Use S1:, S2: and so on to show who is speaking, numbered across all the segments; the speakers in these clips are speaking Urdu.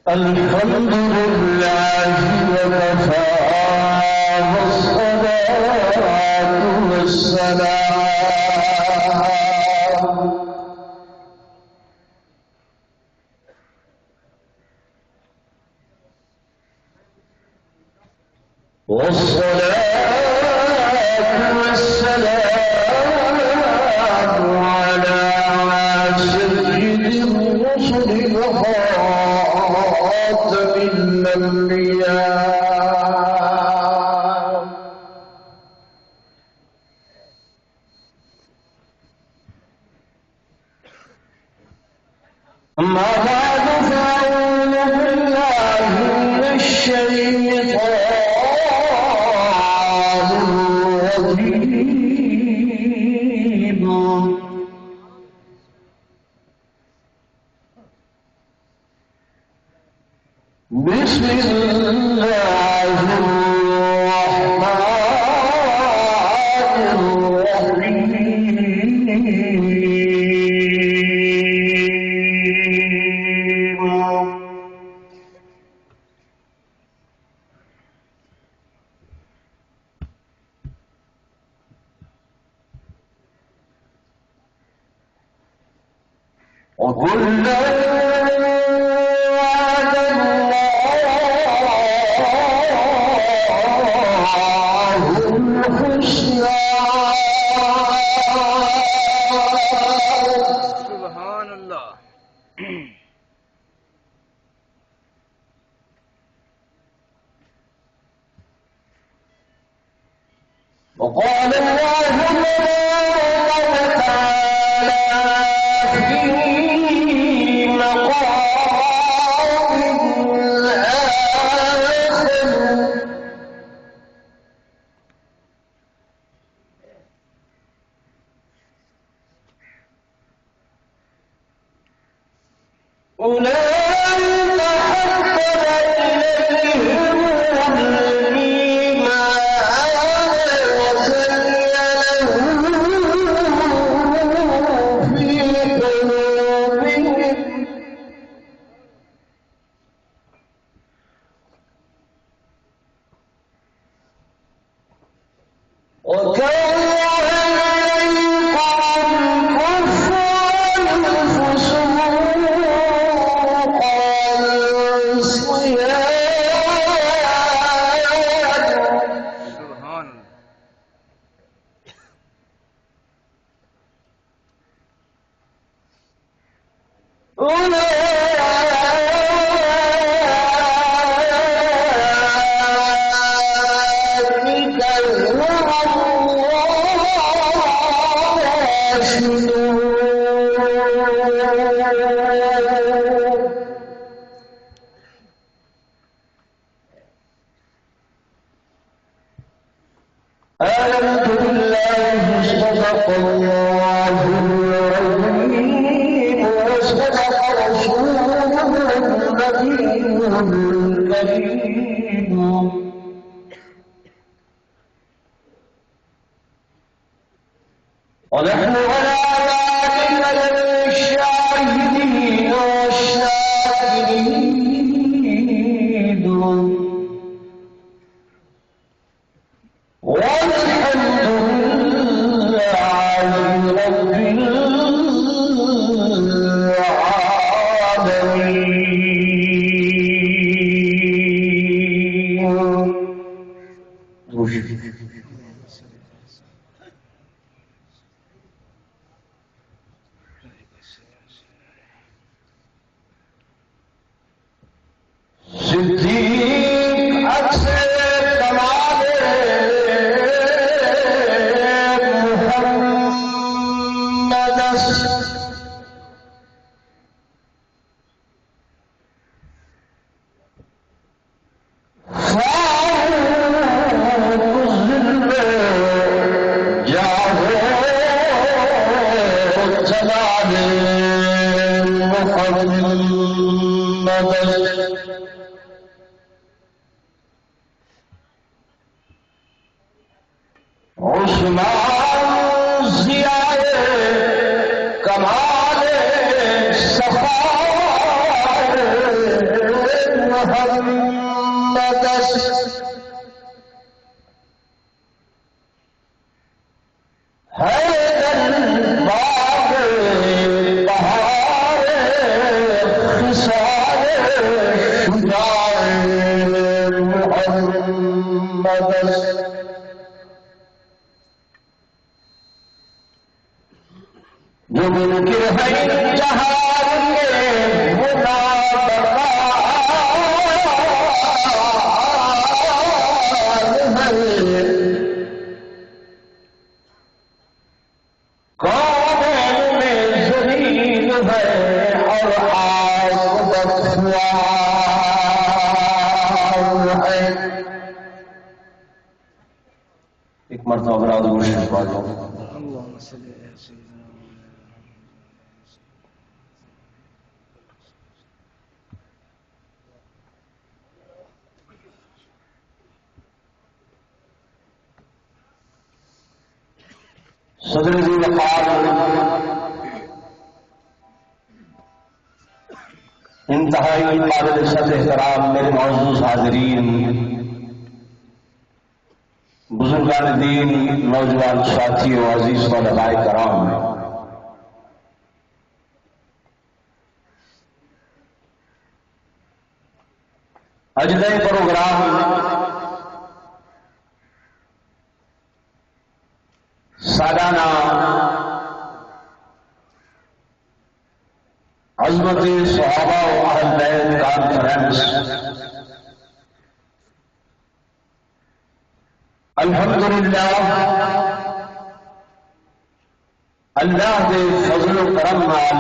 S1: الحمد لله وكفى والصلاة والسلام على سيد الرسل وخاتم الأنبياء أما بعد فأعوذ بالله من الشيطان الرجيم بسم الله الرحمن الرحيم وكلا وعد الله الحسنى
S2: سبحان الله.
S1: وقال الله تبارك وتعالى في مقام آخر أولئك حبب إليهم الإيمان وزينه في قلوبهم وكره إليكم الكفر والفسوق والعصيان
S2: سبحان
S1: أولئك هم الراشدون آمنت بالله صدق الله العظيم وصدق رسوله النبي الكريم ونحن على ذلك من الشاهدين والشاكرين والحمد لله رب العالمين. صديق أكثر كمال محمد محمد عثمان ضیاء کمال صفا محمد حیدر باغ بہار خصال شجاع محمد جو منکر ہیں جہان میں کون میں ذلیل ہے اور عاقبت خوار ہے. ایک مرتبہ براد مرشد پاک صدر ذی وقار انتہائی قابل عزت احترام میرے معزز حاضرین، بزرگان دین، نوجوان ساتھیوں، عزیز علماء کرام، اجزائے پروگرام سالانہ عظمت صحابہ و اہل بیت کانفرنس الحمدللہ اللہ کے فضل و کرم نال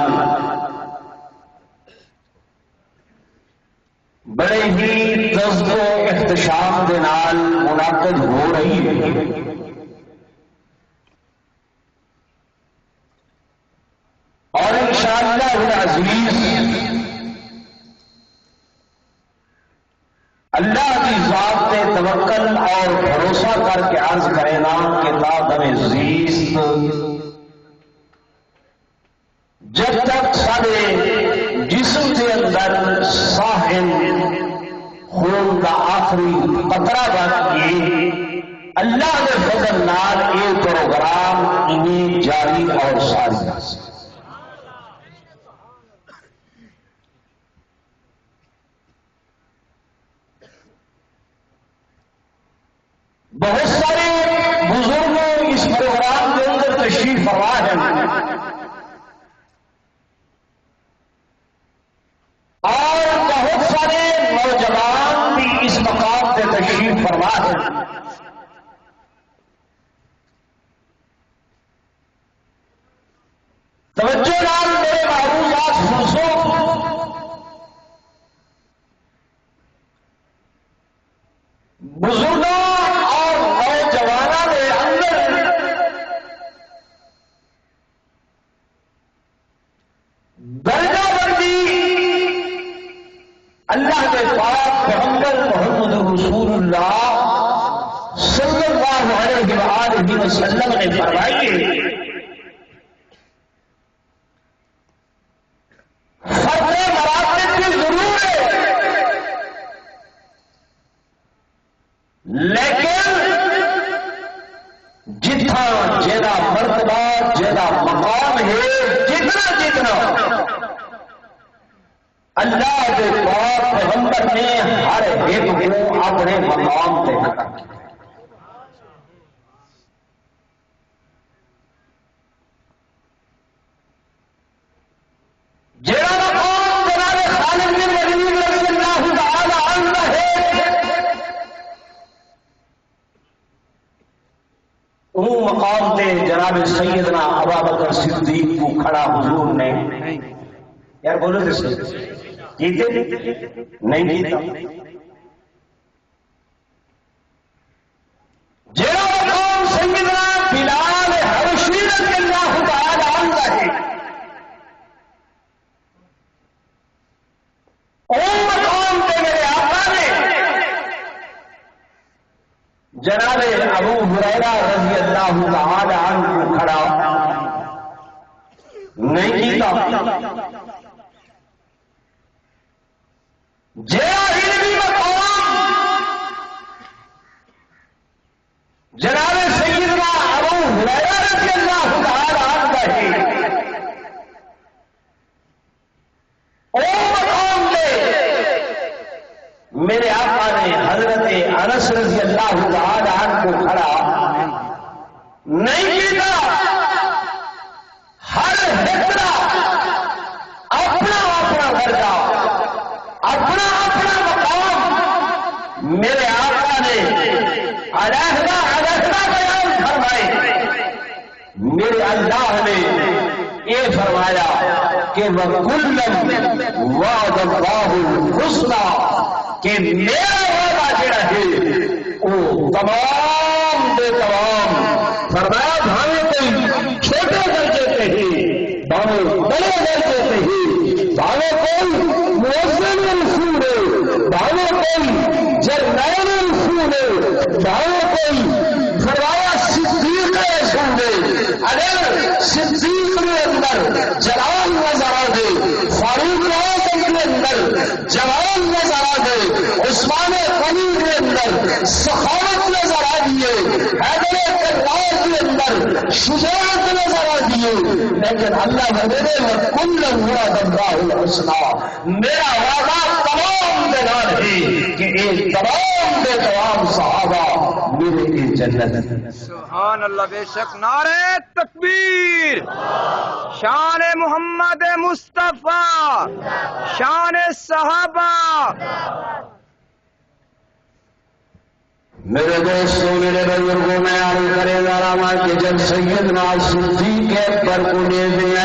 S1: بڑے ہی جذب و احتشام کے نال منعقد ہو رہی ہے. اور انشاءاللہ العزیز اللہ کی ذات پہ توکل اور بھروسہ کر کے عرض کرے نا کہ دادم عزیز جب تک سارے جسم کے اندر ساحل خون کا آخری قطرہ بن کے اللہ کے فضل نال یہ پروگرام انہیں جاری اور ساری بہت سارے بزرگوں اس پروگرام کے اندر تشریف فرما ہیں اور بہت سارے نوجوان بھی اس مقام سے تشریف فرما ہیں. توجہ نال میرے معروضات سنسو. بزرگوں درجہ بندی اللہ کے پاک پیغمبر محمد رسول اللہ صلی اللہ علیہ وآلہ وسلم نے فرمائی ہے. فرق مراتب کی ضرور ہے لیکن جتنا جیڑا مرتبہ جیڑا مقام ہے جتنا اللہ کے پاک پیغمبر نے ہر ایک کو اپنے مقام پہ رکھا. جیڑا مقام جناب خالد بن ولید رضی اللہ تعالی عنہ ہے وہ مقام تے جناب سیدنا ابوبکر صدیق کو کھڑا حضور نے یار بولو تو صحیح کیتے نہیں کیتا. جیڑا مقام سیدنا بلال حبشی رضی اللہ تعالی عنہ ہے عمر جناب ابو ہریرہ رضی اللہ تعالی عنہ کھڑا نہیں کیتا جہاں علمی مقام جناب سیدنا ابو ہریرہ رضی اللہ تعالی عنہ ہے او مقام دے میرے آقا نے حضرت انس رضی اللہ تعالی عنہ کو کھڑا نہیں کیتا ہر حکرہ اپنا اپنا درجہ اپنا اپنا مقام میرے آقا نے علیحدہ علیحدہ بیان فرمائے میرے اللہ نے یہ فرمایا کہ وَكُلًّا وَعَدَ اللَّهُ الْحُسْنَىٰ کہ میرا وعدہ جڑا ہے وہ تمام دے تمام فرمایا بھاوے کوئی چھوٹے درجے پہ ہی بھاوے بڑے درجے پہ ہی بھاوے کوئی مؤذن رسول ہے بھاوے کوئی جرنیل رسول ہے بھاوے کوئی فرمایا صدیق رسول ہے اگر صدیق کے اندر جلال نظر آ دے فاروق اعظم کے اندر جلال نظر آ دے عثمان غنی کے اندر سخاوت نظر آ دیے حیدر کرار کے اندر شجاعت نظر آ دیے لیکن اللہ میرے کل وعد اللہ الحسنى میرا وعدہ تمام دیوار ہے کہ ایک تمام دے تمام صحابہ میرے کی جنت
S2: سبحان اللہ بے شک نعرہ تکبیر شان محمد مصطفیٰ شان صحابہ
S1: میرے دوستوں میرے بزرگوں میں عرض کرے جا رہا کہ جب سیدنا صدیق اکبر کو لے دیا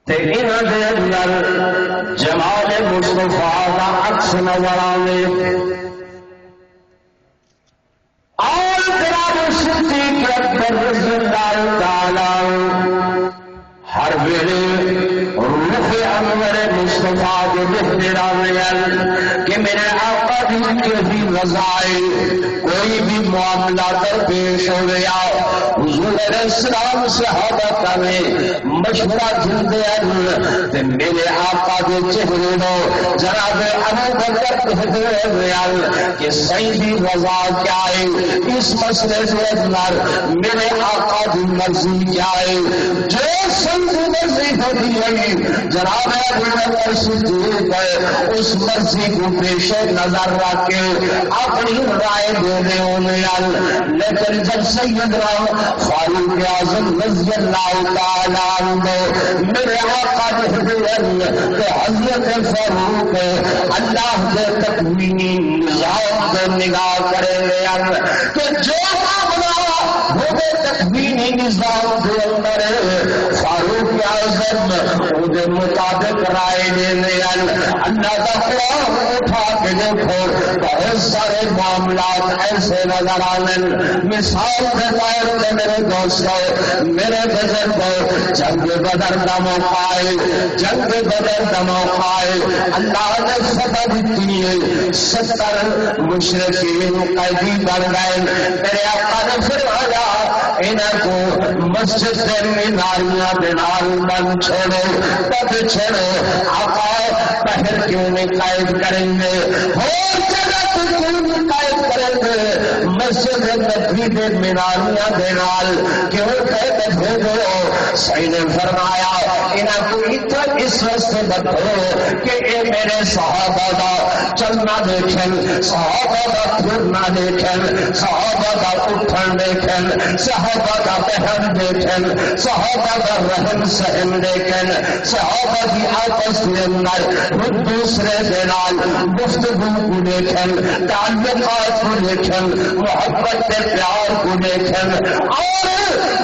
S1: تے انہاں دے اندر جمال مصطفیٰ دا عکس نظر آوے اور جناب صدیق اکبر رضی اللہ تعالی ہر ویلے روح انور مصطفیٰ کے دیکھتے رہے کہ میرے آقا دین کے بھی رضائے کوئی بھی معاملہ در پیش ہو گیا حضور علیہ السلام صحابہ کا میں مشورہ دھلتے ہیں میرے آقا کے چہرے دو جناب ابو بکر کہتے ہیں کہ سیدی رضا کیا ہے اس مسئلے سے اندر میرے آقا کی مرضی کیا ہے جو سیدی مرضی ہوتی ہے جناب ابو بکر صدیق اس مرضی کو پیش نظر رکھ کے اپنی رائے دینے ہونے لیکن جب سیدنا فاروق اعظم رضی اللہ تعالی عنہ میرے آقا نے کہ حضرت فاروق اللہ کے تکوینی نظام کو نگاہ کرے گے کہ جو معاملہ وہ تکوینی نظام کے اندر فاروق اعظم وہ مطابق رائے دینے اللہ کا قرآن اٹھا کے دیکھو بہت سارے معاملات ایسے نظر آنے مثال کے طور پہ میرے دوستوں میرے بزرگوں جنگ بدر کا موقع ہے جنگ بدر کا موقع ہے اللہ نے فتح دیتی ہے 70 مشرکین قیدی بن گئے میرے آقا نے فرمایا انہیں کو مسجد سے میناریاں بنال بن چھوڑو تب چھوڑو آقا پہر کیوں نہیں قائد کریں گے اور جگہ تو کیوں نہیں قائد کریں گے مسجد نبوی کے میناریاں بنال کیوں قید بھیجو صحیح نے فرمایا انہیں کو اتنا اس واسطے بتو کہ اے میرے صحابہ دا چلنا دیکھیں صحابہ دا پھرنا دیکھیں صحابہ دا اٹھن دیکھیں صحابہ دا بہن دیکھیں صحابہ دا رہن سہن دیکھیں صحابہ کی آپس کے اندر ایک دوسرے کے نال گفتگو کو دیکھیں تعلقات کو دیکھیں محبت کے پیار کو دیکھیں اور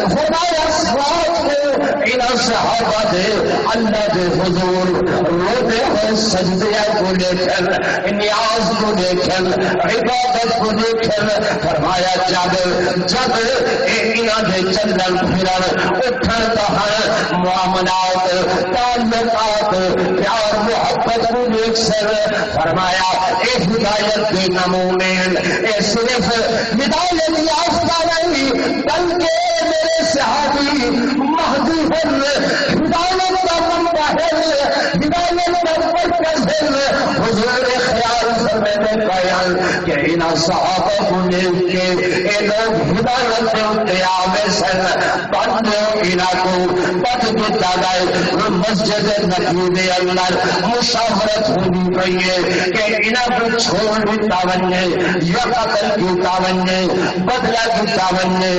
S1: خدا اسرار کو انہاں صحابہ دے اللہ دے حضور روتے ہوئے سجدے کو دیکھن، نیاز کو دیکھن، عبادت کو دیکھن، فرمایا جب انہاں دے چلن پھرن اٹھن بہن معاملات تعلقات پیار محبت کو دیکھ سر، فرمایا اے ہدایت کے نمونے، اے صرف ہدایت یافتہ نہیں بلکہ میرے صحابی مہدی ہیں، ہدایت کا منبع ہے، ہدایت کا مرکز ہے۔ حضور خیال فرماتے بیان کہ انہاں صحابہ کو دیکھ کے اے لوگ ہدایت کے اتنے آوے سن، بندے انہاں کو بد دیتا گئے۔ مسجد نبی دے اندر مشاورت ہونی پئی ہے کہ انہاں کو چھوڑ دیتا ونجے یا قتل کیتا ونجے، بدلہ کیتا ونجے،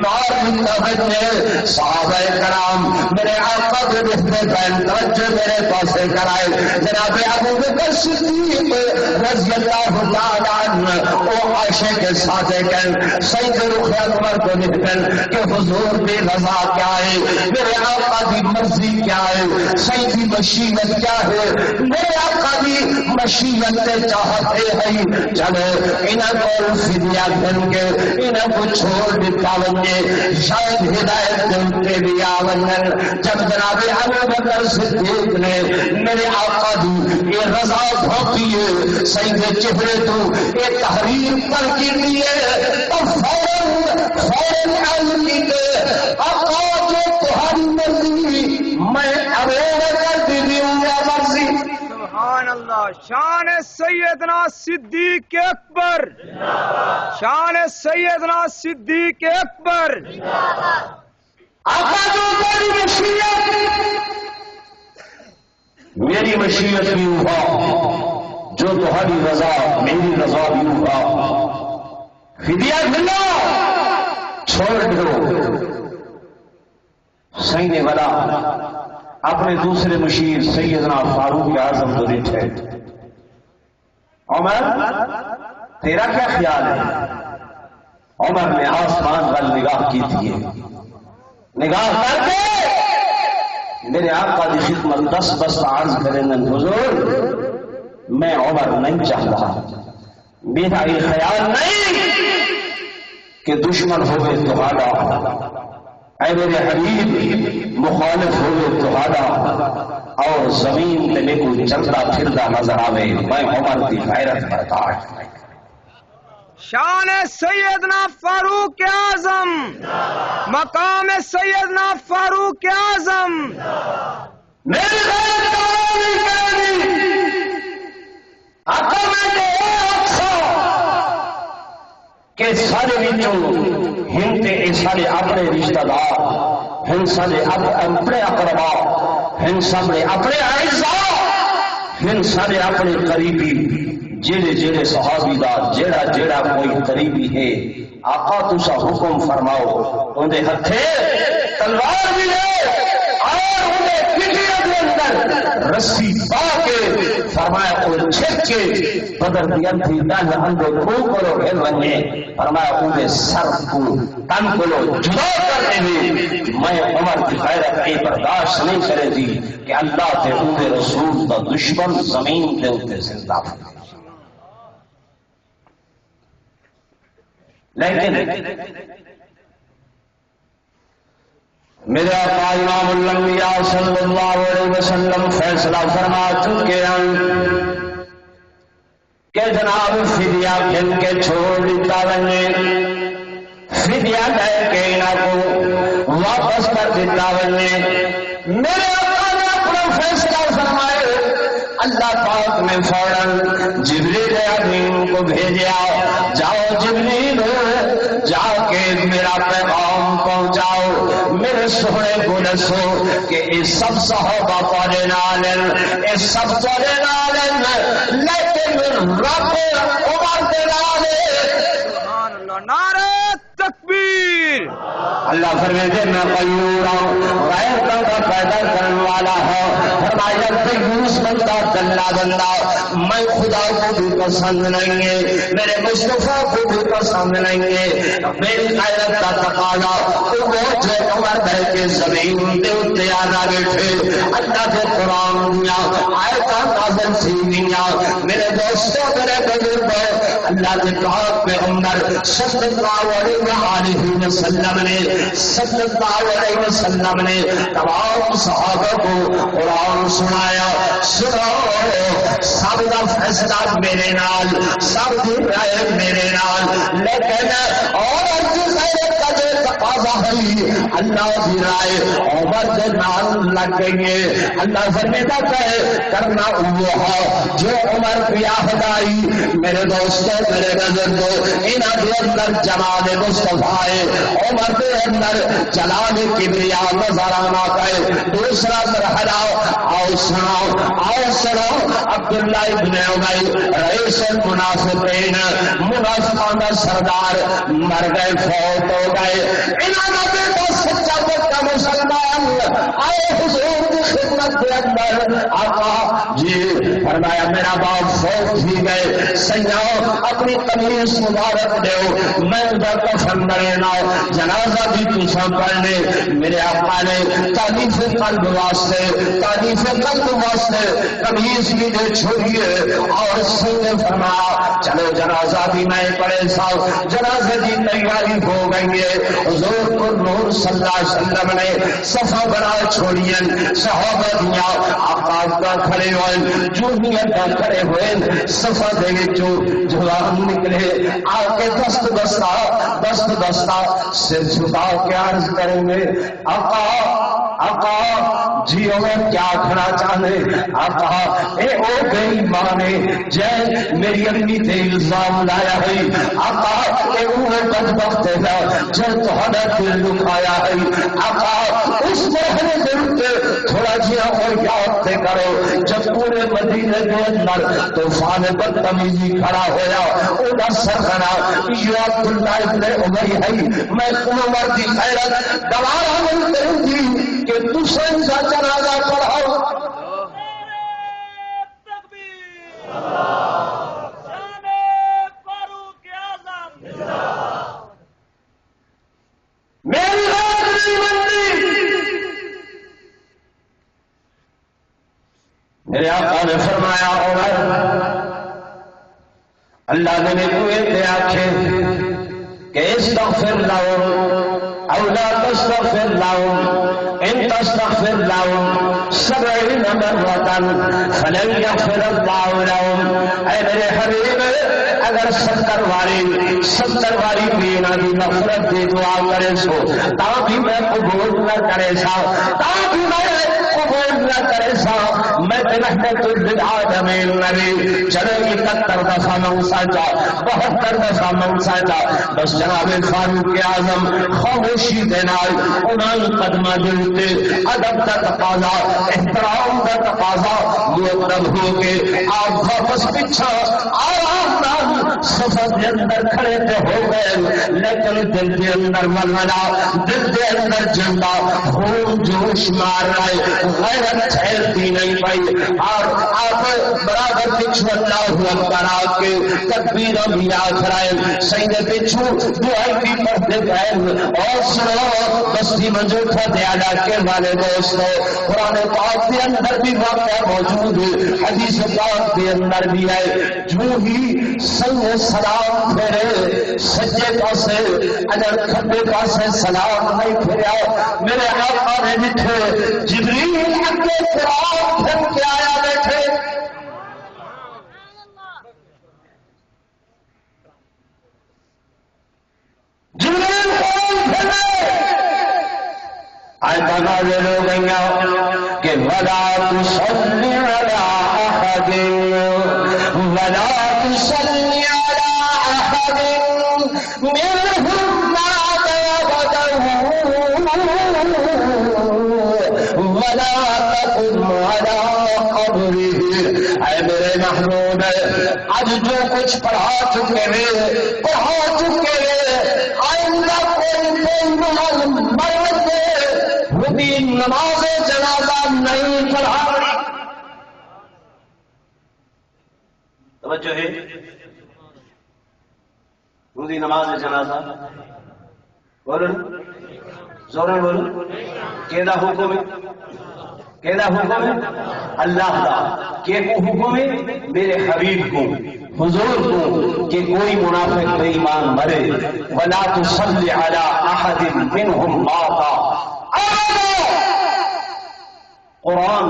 S1: مار دیتا ونجے۔ صحابہ کرام میرے آقا کے رشتے پہن توجہ میرے پاسے کرائے، جناب ابو بکر صدیق رضی اللہ تعالیٰ عنہ وہ عائشہ کے ساتھ کہن سید رخ اکبر کو لکھن کہ حضور کی رضا کیا ہے، میرے آقا کی مرضی کیا ہے، سید کی مشیت کیا ہے، میرے آقا کی مشیت سے چاہتے ہیں، چلو انہاں کو فدیہ کر کے انہاں کو چھوڑ دیتا ونجے، شاید ہدایت دے بھی آونن۔ جب جناب ابو بکر صدیق نے میرے آقا دی یہ رضا بھوکی ہے، سید چہرے تو یہ تحریر پر کی لیے تو فوراً علم کی کہ آقا جو تمہاری مرضی میں اویڑ کر دی ہوں یا مرضی۔
S2: سبحان اللہ، شان سیدنا صدیق اکبر، شان سیدنا صدیق اکبر۔
S1: آقا جو تیری مشیت میری مشیت بھی ہوا، جو تمہاری رضا میری رضا بھی ہوا، فدیہ ملا چھوڑ دو۔ سینے والا اپنے دوسرے مشیر سیدنا فاروق اعظم کو دیکھے، عمر تیرا کیا خیال ہے؟ عمر نے آسمان وال نگاہ کی تھی، نگاہ کر کے میرے آقا کی خدمت دس بس عرض کریں حضور میں عمر نہیں چاہتا، میرا یہ خیال نہیں کہ دشمن ہوئے تمہارا، اے میرے حبیب مخالف ہوئے تمہارا، اور زمین میں کوئی چلتا پھرتا نظر آوے میں عمر کی غیرت برداشت نہیں۔
S2: شان سیدنا فاروق اعظم، مقام سیدنا فاروق اعظم۔
S1: میری غیرت نہیں کہنی آقا میں نے کہ سارے وچوں ہندے سارے اپنے رشتہ دار ہن، سارے اپنے اقربا ہن، سارے اپنے اعزاء ہن، سارے اپنے قریبی، جڑے جڑے صحابی دا جڑا جڑا کوئی قریبی ہے آقا تسا حکم فرماؤ، اندے ہتھے تلوار بھی ہے اور اندے پٹھیاں دے اندر رسی پا کے فرمایا او چھک کے بدر دی انتھی دل اندے کھو کرو گھر ونجے، فرمایا اندے سر کو تن کو جدا کر دے، میں عمر کی غیرت یہ برداشت نہیں کرے دی کہ اللہ تے اندے رسول دا دشمن زمین دے اندے زندہ ہو۔ لیکن میرے آقا امام الانبیاء صلی اللہ علیہ وسلم فیصلہ فرما چکے ہیں کہ جناب فدیہ کھل کے چھوڑ دیتا ونجے، فدیہ لے کے انہاں کو واپس کر دیتا ونجے۔ میرے آقا نے اپنا فیصلہ فرمائے، اللہ پاک نے فوراً جبریل امین کو بھیجا، جاؤ جبریل جا کے میرا پیغام پہنچاؤ، میرے سونے کو دسو کہ یہ سب صحابہ پڑے نالن، یہ سب پڑے نالن، لیکن رب عمر دے نالے
S2: اللہ نعرہ تکبیر
S1: اللہ فرماتے میں قیور ہوں غیر کا پیدا کرنے والا ہوں فرمایا قیوس بندہ دلہ بندہ میں خدا کو بھی پسند نہیں ہے میرے مصطفیٰ کو بھی پسند نہیں ہے میری غیرت کا تقاضا تو وہ جو عمر بہ کے زمین دے اتنے آنا بیٹھے اللہ کے قرآن دیا آیتاں نازل تھی دیا میرے دوستوں میرے بزرگوں اللہ کے پاک پیغمبر صلی اللہ علیہ وسلم نے تمام صحابہ کو قرآن سنایا سنو سب کا فیصلہ میرے نال سب کی رائے میرے نال لیکن اور تقاضا ہے اللہ کی رائے عمر کے نال لگ گئی ہے اللہ فرمیتا ہے کرنا وہ جو عمر پیا ہدائی میرے دوستوں میرے بزرگوں انہاں کے اندر جمال مصطفیٰ عمر کے اندر جلال کبریا نظر آنا ہے دوسرا مرحلہ آؤ سنو عبداللہ ابن ابی رئیس المنافقین منافقان کا سردار مر گئے فوت ہو گئے انہاں کا بیٹا سچا پکا مسلمان آئے حضور کی خدمت کے اندر آقا جی فرمایا میرا باپ فوت ہی گئے سیاح اپنی قمیص مبارک دیو میں ادھر کفن بننا جنازہ بھی پیچھا پڑھنے میرے آقا نے تعریف قلب واسطے قمیص بھی دے چھوڑیے اور سینے فرمایا چلو جنازہ بھی میں پڑھے ساؤ جنازے کی تیاری ہو گئی ہے حضور کو نور صلی اللہ علیہ وسلم نے صفحہ بنا چھوڑیے صحابہ دیا آقا کھڑے ہوئے جو ہی کھڑے ہوئے صفحہ دے جو جوان نکلے آ کے دست دستہ سر جھکا کے عرض کریں گے آقا جی میں کیا کھڑا چاہے آقا اے او بے ایمانے جے میری امی تے الزام لایا ہے آقا اے او بدبخت ہے جو تہاڈا دل دکھایا ہے آقا اس مرحلے دے اوپر تھوڑا جہا اور یاد تے کرو جب پورے مدینے دے اندر طوفان بدتمیزی کھڑا ہویا او دا سرغنا یہ عبداللہ ابن ابی ہے میں عمر دی غیرت دوبارہ نہیں کروں گی کہ دوسرے کا جنازہ پڑھاؤ میری بات نہیں بنتی میرے آقا نے فرمایا عمر اللہ نے تمہیں آنکھیں کہ استغفر لهم او لا تستغفر لهم ان تستغفر لهم 70 مرة فلن يغفر الله لهم اے میرے حبیب اگر 70 باری پینا کی نفرت کی دعا کرے سو تاکہ میں قبول نہ کرے سا میں رحمت للعالمین نبی چلے 71 دفعہ منساجا 72 دفعہ منساجا بس جناب فاروق اعظم خاموشی دینا انہاں قدمہ دلتے ادب کا تقاضا احترام کا تقاضا مؤدب ہو کے آپ واپس پیچھا آرام نال صفحہ کے اندر کھڑے تے ہو گئے لیکن دل کے اندر ملنا دل کے اندر جنگا خون جوش مار رہے غیرت ٹھہرتی نہیں پائی اور آپ برابر پچھو اللہ اکبر آ کے تکبیر بھی آخرائے سینے پچھو دعائی بھی پڑھتے گئے اور سنو بستی منجوٹھا دیا ڈاکے والے دوستو قرآن پاک کے اندر بھی واقعہ موجود ہے حدیث پاک کے اندر بھی ہے جو ہی سینے سلام پھیرے سجے پاسے اگر کھبے پاسے سلام نہیں پھیریا میرے آقا نے بٹھے جبریل اگے قرآن پھر کے آیا بیٹھے جبریل قرآن پھیرے آیتاں نازل ہو گئیاں کہ وَلَا تُصَلِّ عَلَىٰ أَحَدٍ وَلَا تُصَلِّ عَلَىٰ أَحَدٍ مِّنْهُمْ مَاتَ أَبَدًا وَلَا تَقُمْ عَلَىٰ قَبْرِهِ محبوبی اے میرے محبوب آج جو کچھ پڑھا چکے آئندہ کوئی بے ایمان مرد خودی نماز جنازہ نہیں پڑھا. توجہ ہے خودی نماز جنازہ بولو زور بولو کیدا حکم ہے اللہ دا کہ کو حکم ہے میرے حبیب کو حضور کو کہ کوئی منافق بے ایمان مرے ولا تصلی علی احد منهم مات قرآن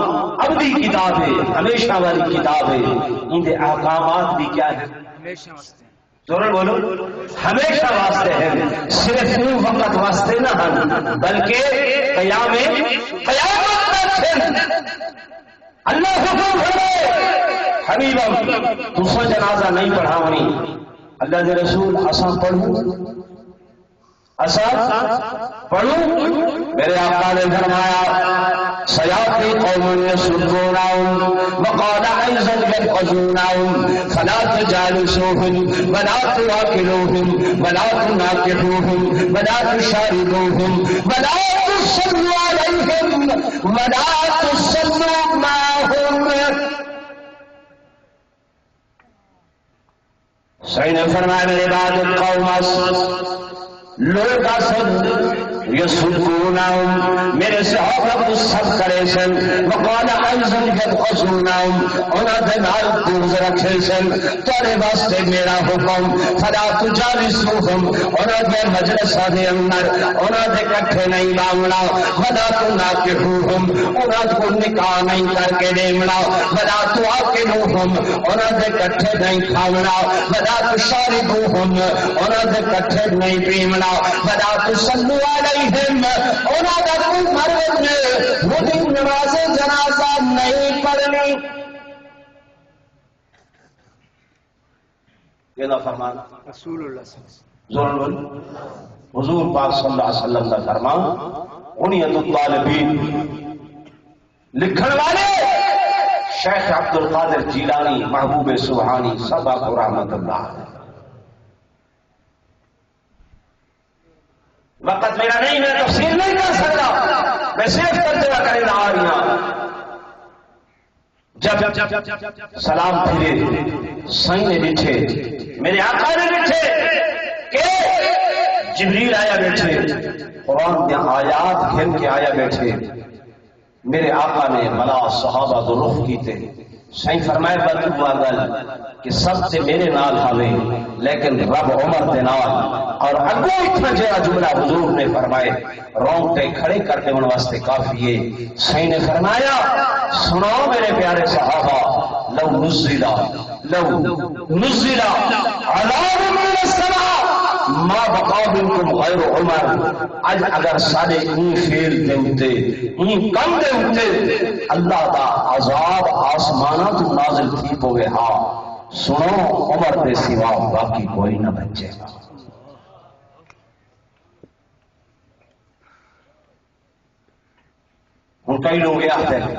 S1: ابدی کتاب ہے ہمیشہ والی کتاب ہے ان کے احکامات بھی کیا ہے ہمیشہ ضرور بولو ہمیشہ واسطے ہیں صرف ان وقت واسطے نہ ہیں بلکہ قیامت تک اللہ حکم کرے حبیبم دوسرا جنازہ نہیں پڑھاونی اللہ کے رسول اساں پڑھوں میرے آقا نے فرمایا سیاتی قوم یسبونہم وقال ایضا یبغضونہم فلا تجالسوہم ولا تواکلوہم ولا تناکحوہم ولا تشاربوہم ولا تصلوا علیہم ولا تصلوا معہم. صحیح نے فرمایا میرے بعد قوم لوگ یسبونہم میرے صحابہ کو سب کرے سن وقال ایضا یبغضونہم انہاں دے نال بغض رکھے سن تیرے واسطے میرا حکم فلا تجالسوہم انہاں دے مجلساں دے اندر انہاں دے کٹھے نہیں باؤنا ولا تناکحوہم انہاں کو نکاح نہیں کر کے دینا ولا تواکلوہم انہاں دے کٹھے نہیں کھاونا ولا تشاربوہم انہاں دے کٹھے نہیں پیونا ولا تصلوا علیہم انہاں دا کوئی مرد نے خودی نماز جنازہ نہیں پڑھنی. یہ نہ فرمان رسول اللہ صلی اللہ علیہ وسلم حضور پاک صلی اللہ علیہ وسلم کا فرمان عنیت الطالبین لکھن والے شیخ عبد القادر جیلانی محبوب سبحانی سبا کو رحمت اللہ علیہ. وقت میرا نہیں میں تفصیل نہیں کر سکتا میں صرف ترجمہ کرنے آ رہی ہوں. جب سلام پھرے سائیں نے بیٹھے میرے آقا نے بیٹھے کہ جبریل آیا بیٹھے قرآن کے آیات گھن کے آیا بیٹھے میرے آقا نے بلا صحابہ دو رخ کی تھے سائیں فرمائے باتو گل کہ سب سے میرے نال حالے لیکن رب عمر دے نال اور اگو اتنا جہاں جملہ حضور نے فرمائے رونگٹے کھڑے کرتے ان واسطے کافی ہے. سائیں نے فرمایا سناؤ میرے پیارے صحابہ لو نزلہ عذاب من السماء ما بقا منکم غیر عمر اج اگر سارے این فیل دے ہوتے این کم دے ہوتے اللہ دا عذاب آسمانہ تو نازل تھی پوگے ہاں سنو عمر دے سوا باقی کوئی نہ بچے گا. ہوں کئی لوگ یہ آتے ہیں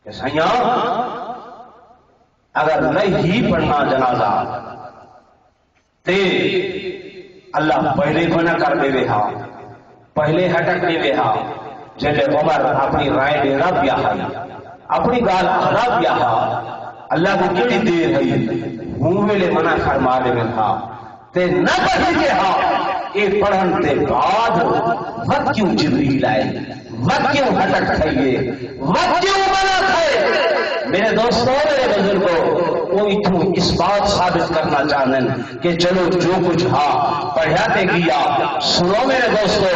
S1: کہ سیاں اگر نہیں ہی پڑھنا جنازہ تے اللہ پہلے بنا کر دے وے ہاں پہلے ہٹک دے وے ہاں جلے عمر اپنی رائے دینا پیا ہے اپنی گال اخلا پیا ہے اللہ کو کیڑی دیر ہے ہوں ویلے منع فرما دے وے ہاں تے نہ پڑھی دے ہاں کہ پڑھن تے بعد وقت کیوں جبریل آئے وقت کیوں ہٹک تھائیے وقت کیوں منع تھائے. میرے دوستوں میرے بزرگوں وہ اتوں اس بات ثابت کرنا چاہتے ہیں کہ چلو جو کچھ ہاں پڑھا تے گیا سنو میرے دوستوں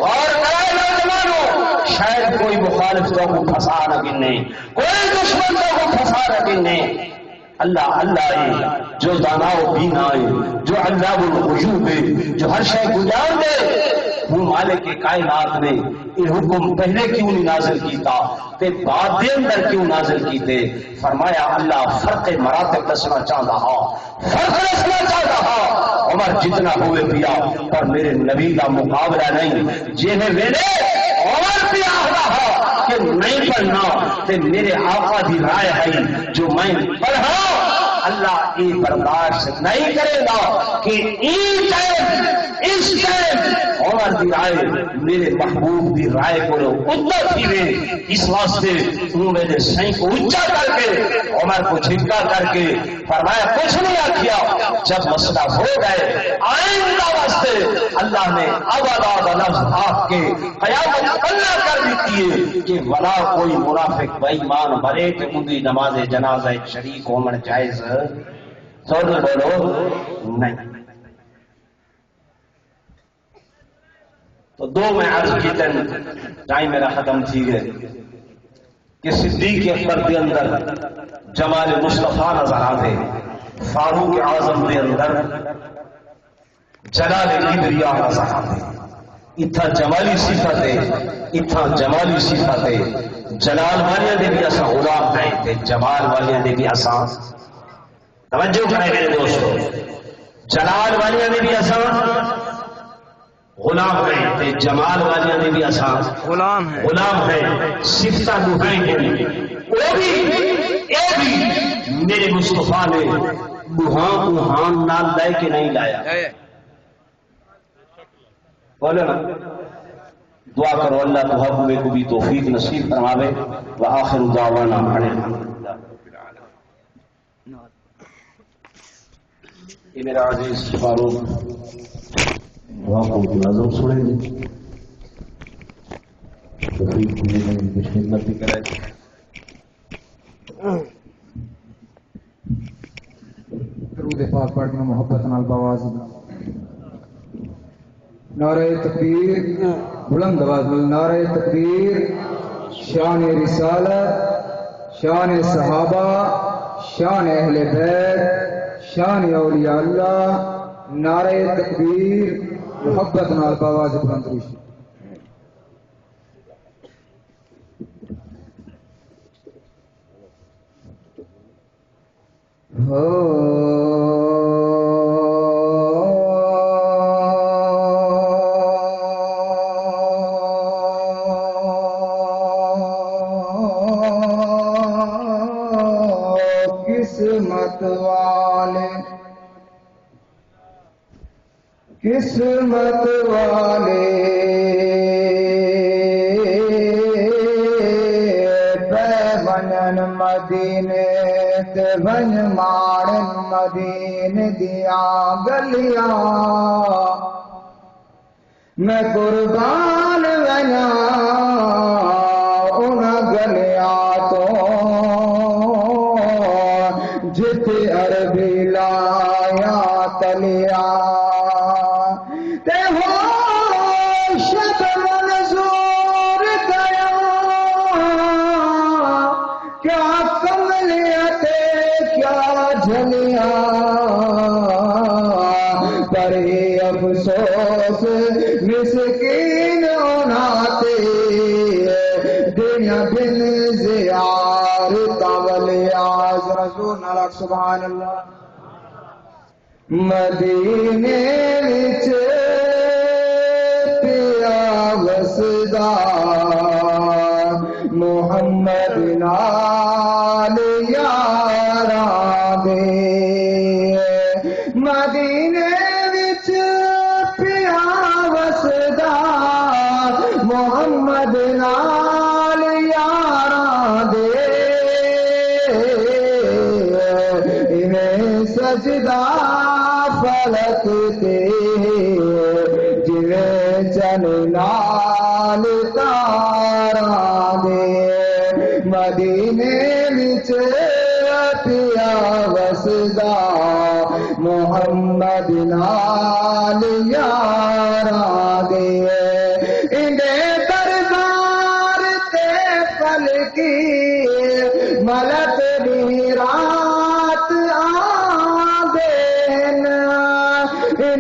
S1: اور نوجوانوں شاید کوئی مخالف کو پھنسا نہ گنے کوئی دشمن کو پھنسا نہ گنے اللہ اللہ ہے جو دانا و بینا ہے جو علام الغیوب ہے جو ہر شے کو جان دے وہ مالک کائنات نے یہ حکم پہلے کیوں نہیں نازل کیتا تے بعد دے اندر کیوں نازل کیتے. فرمایا اللہ فرق مراتب دسنا چاہتا ہاں فرق دسنا چاہتا ہاں عمر جتنا ہوئے پیا پر میرے نبی کا مقابلہ نہیں جنہیں میرے عمر پیا ہوا ہاں کہ نہیں پڑھنا تے میرے آقا دی رائے ہے جو میں پڑھا اللہ یہ برداشت نہیں کرے گا کہ اس ٹائم عمر دی رائے میرے محبوب دی رائے کو اچھا تھی اس واسطے تو میرے سائیں کو اچھا کر کے عمر کو جھٹکا کر کے فرمایا کچھ نہیں آکھیا جب مسئلہ ہو گئے آئندہ واسطے اللہ نے ابدا لفظ آپ کے قیامت اللہ کر دیتی ہے کہ ولا کوئی منافق بے ایمان مرے کہ ان کی نماز جنازہ شریک ہونا جائز ضرور بولو نہیں. تو دو میں عرض کی ٹائم میرا ختم تھی گئے کہ صدیق اکبر کے اندر جمال مصطفیٰ نظر آتے فاروق اعظم کے اندر جلال کبریا نظر آتے اتھا جمالی صفت ہے اتھا جمالی صفت ہے جلال والیاں دے بھی اساں غلام ہیں تے جمال والیاں دے بھی اساں توجہ کریں میرے دوستو جلال والیاں دے بھی اساں غلام ہیں تے جمال والیاں دے بھی اساں غلام ہیں صفتاں دہائیں ہیں وہ بھی میرے مصطفیٰ نے بہان نال لے کے نہیں لایا بولو نا دعا کرو اللہ تحب کو بھی توفیق نصیب فرماوے وآخر دعوانا الحمدللہ. یہ میرا عزیز فاروق دعا کو نظم سنیں گے توفیق ملے گا ان کی خدمت بھی کرائے.
S3: درود پاک پڑھنا محبت نال باواز نعرہ تکبیر بلند آواز میں نعرہ تکبیر شان رسالت شان صحابہ شان اہل بیت شان اولیاء اللہ نعرہ تکبیر محبت نال باواز بلند روشی. قسمت والے بنن مدینے تے بن مارن مدینے دیا گلیاں میں قربان بنا ان گلیاں تو جتے عربی لایا تلیا افسوس مسکین اناتے دنیا بن زیار تولیاز رسول اللہ سبحان اللہ. مدینے وچ پیا وسدا محمد نال یاراں دے مدینے محمد نال یاراں دے انہیں سجدہ فلک تے جویں چن نال تاراں دے مدینے وچ پیا وسدا محمد نال یاراں دے ملک دی رات آدین دے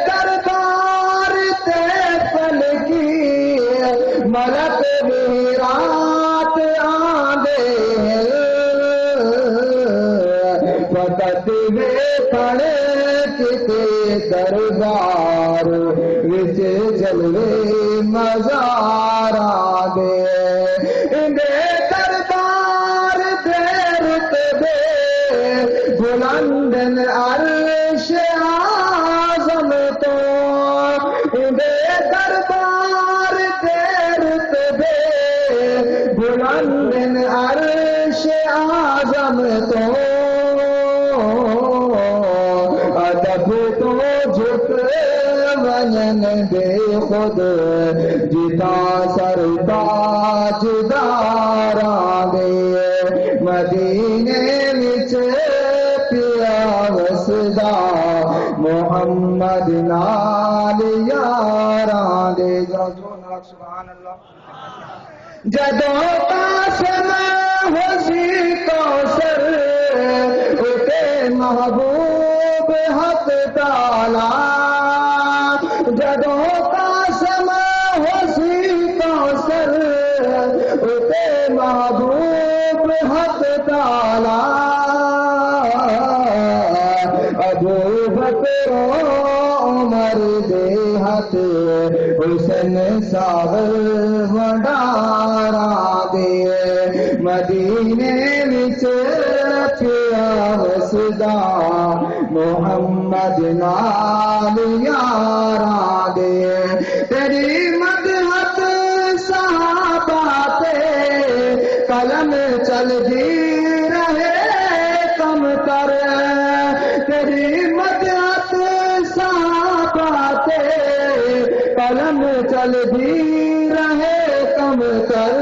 S3: دربار تے پلکی ملک دی رات آدین فقط ویکھن کتے دربار وچ جلوے مزار دے بلند عرش اعظم تو بے دربار کے رتبے بلند عرش اعظم تو ادب تو جھک ونن بے خود جتا سر تاج داراں دے مدینے وچ پیا وسدا محمد نال یاراں دے سبحان اللہ جدوں قاسم ہوسی کوثر اتے محبوب حق تعالی جدوں قاسم ہوسی کوثر اتے محبوب حق تعالی ابو بکر عمر دے ہاتھ حسن ساغر وڈاراں دے مدینے وچ پیا وسدا محمد نال یاراں دے تیری مدحت صحابہ تے قلم چلدی رہے کم کر تیری مدحت صحابہ تے قلم چلدی رہے کم کر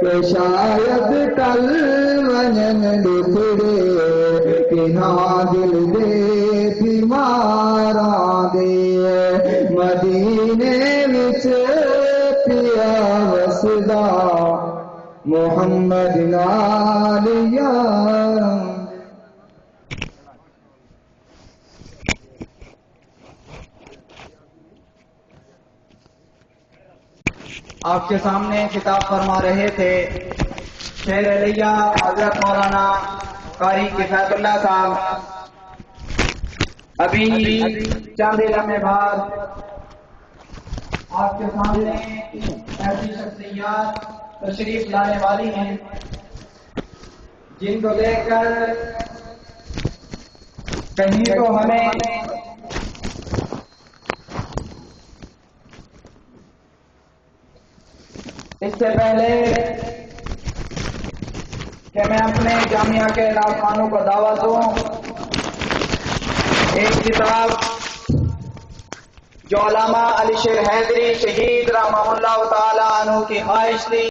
S3: کہ شاید ٹل ونن لکھڑے کہ ہاں دل دے بیماراں دے مدینے وچ پیا وسدا محمد نال یاراں
S4: آپ کے سامنے خطاب فرما رہے تھے شیر علیہ حضرت مولانا قاری کفایت اللہ صاحب. ابھی چند لمحے بعد آپ کے سامنے ایسی شخصیات تشریف لانے والی ہیں جن کو دیکھ کر کہیں تو ہمیں اس سے پہلے کہ میں اپنے جامعہ کے نوجوانوں کو دعوت دوں ایک کتاب جو علامہ علی شیر حیدری شہید رحمہ اللہ تعالی عنہ کی خواہش تھی